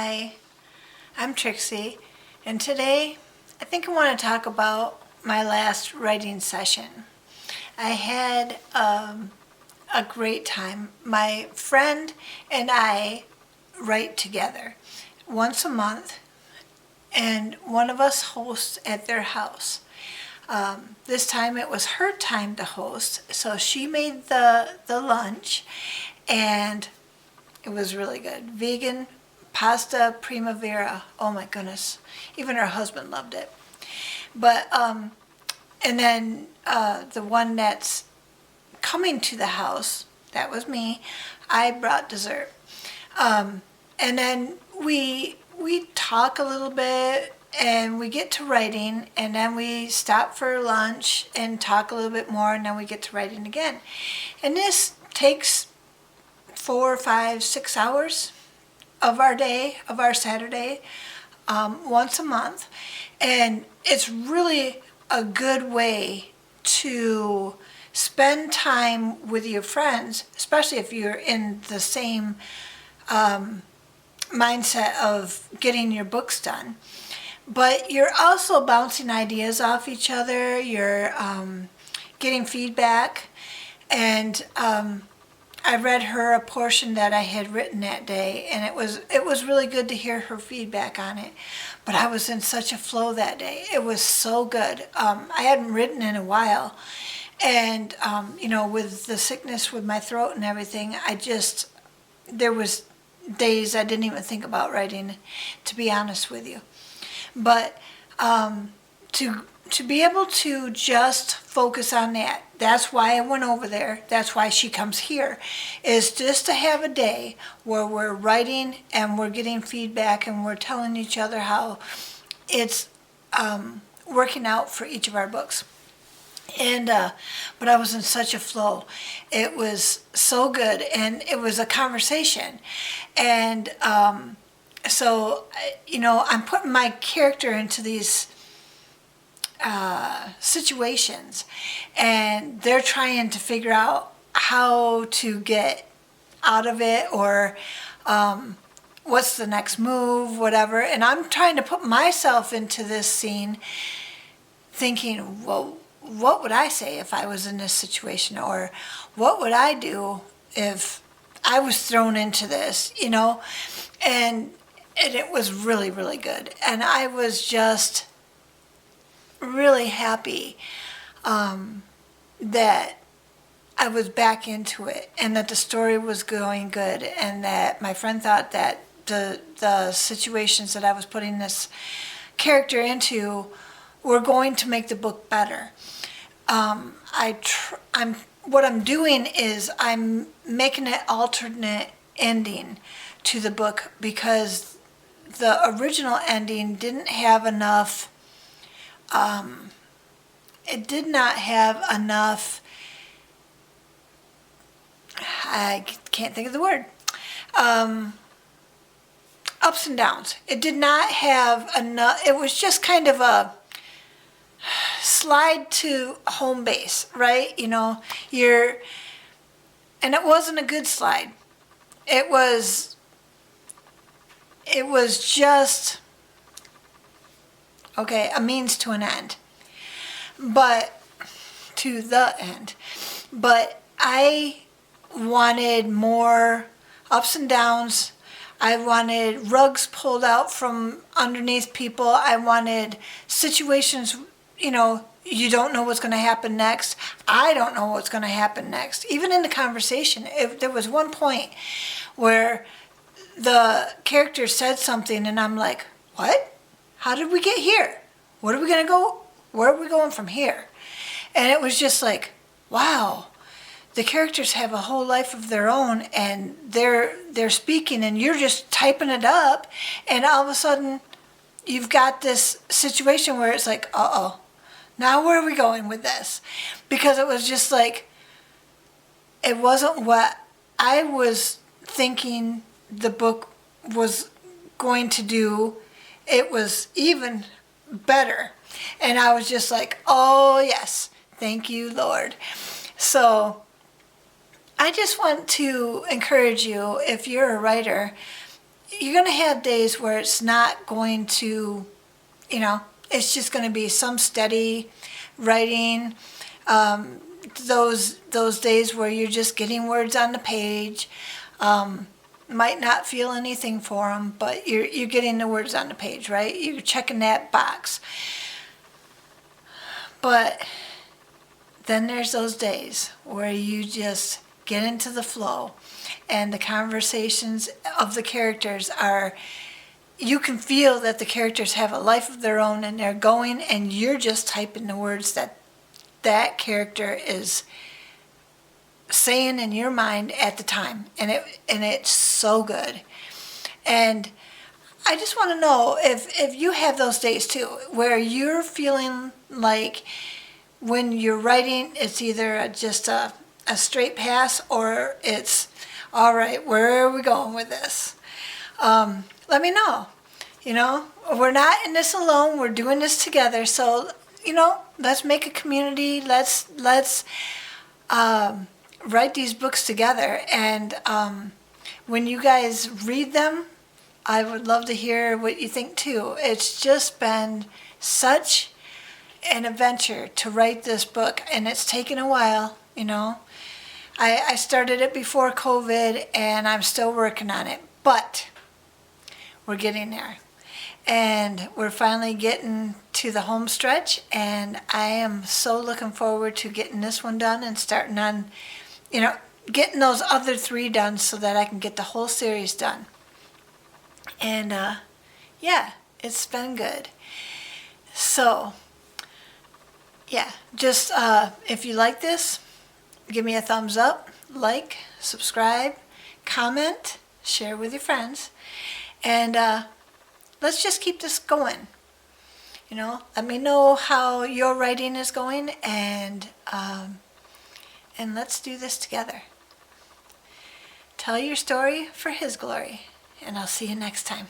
Hi, I'm Trixie, and today I think I want to talk about my last writing session. I had a great time. My friend and I write together once a month, and one of us hosts at their house. This time it was her time to host, so she made the lunch, and it was really good. Vegan pasta primavera. Oh my goodness. Even her husband loved it. But, and then the one that's coming to the house, that was me, I brought dessert. And then we talk a little bit and we get to writing, and then we stop for lunch and talk a little bit more, and then we get to writing again. And this takes 4, 5, 6 hours of our day, of our Saturday, once a month. And it's really a good way to spend time with your friends, especially if you're in the same mindset of getting your books done. But you're also bouncing ideas off each other, you're getting feedback, and I read her a portion that I had written that day, and it was really good to hear her feedback on it. But I was in such a flow that day. It was so good. I hadn't written in a while, and with the sickness with my throat and everything, there was days I didn't even think about writing, to be honest with you. But to be able to just focus on that. That's why I went over there. That's why she comes here, is just to have a day where we're writing and we're getting feedback and we're telling each other how it's working out for each of our books. And but I was in such a flow. It was so good, and it was a conversation. And so I'm putting my character into these situations, and they're trying to figure out how to get out of it, or what's the next move, whatever. And I'm trying to put myself into this scene, thinking, well, what would I say if I was in this situation, or what would I do if I was thrown into this, and it was really, really good. And I was just really happy that I was back into it, and that the story was going good, and that my friend thought that the situations that I was putting this character into were going to make the book better. What I'm doing is I'm making an alternate ending to the book, because the original ending didn't have enough. It did not have enough. I can't think of the word. Ups and downs. It did not have enough. It was just kind of a slide to home base, right? And it wasn't a good slide. It was just, okay, a means to an end, but to the end. But I wanted more ups and downs. I wanted rugs pulled out from underneath people. I wanted situations, you don't know what's going to happen next. I don't know what's going to happen next. Even in the conversation, there was one point where the character said something, and I'm like, what? How did we get here? What are we going to go? Where are we going from here? And it was just like, wow, the characters have a whole life of their own, and they're speaking, and you're just typing it up, and all of a sudden you've got this situation where it's like, uh-oh, now where are we going with this? Because it was just like, it wasn't what I was thinking the book was going to do. It was even better. And I was just like, oh yes, thank you, Lord. So I just want to encourage you, if you're a writer, you're going to have days where it's not going to, it's just going to be some steady writing. Those days where you're just getting words on the page, might not feel anything for them, but you're getting the words on the page, right? You're checking that box. But then there's those days where you just get into the flow, and the conversations of the characters are, you can feel that the characters have a life of their own, and they're going, and you're just typing the words that character is saying in your mind at the time, and it's so good. And I just want to know if you have those days too, where you're feeling like when you're writing, it's either just a straight pass, or it's, all right, where are we going with this? Let me know. We're not in this alone. We're doing this together. So, let's make a community. Let's write these books together. And when you guys read them, I would love to hear what you think too. It's just been such an adventure to write this book, and it's taken a while. I started it before COVID, and I'm still working on it, but we're getting there. And we're finally getting to the home stretch, and I am so looking forward to getting this one done and starting on, getting those other 3 done so that I can get the whole series done. And yeah, it's been good. So yeah, just if you like this, give me a thumbs up, like, subscribe, comment, share with your friends, and let's just keep this going. Let me know how your writing is going, and let's do this together. Tell your story for His glory, and I'll see you next time.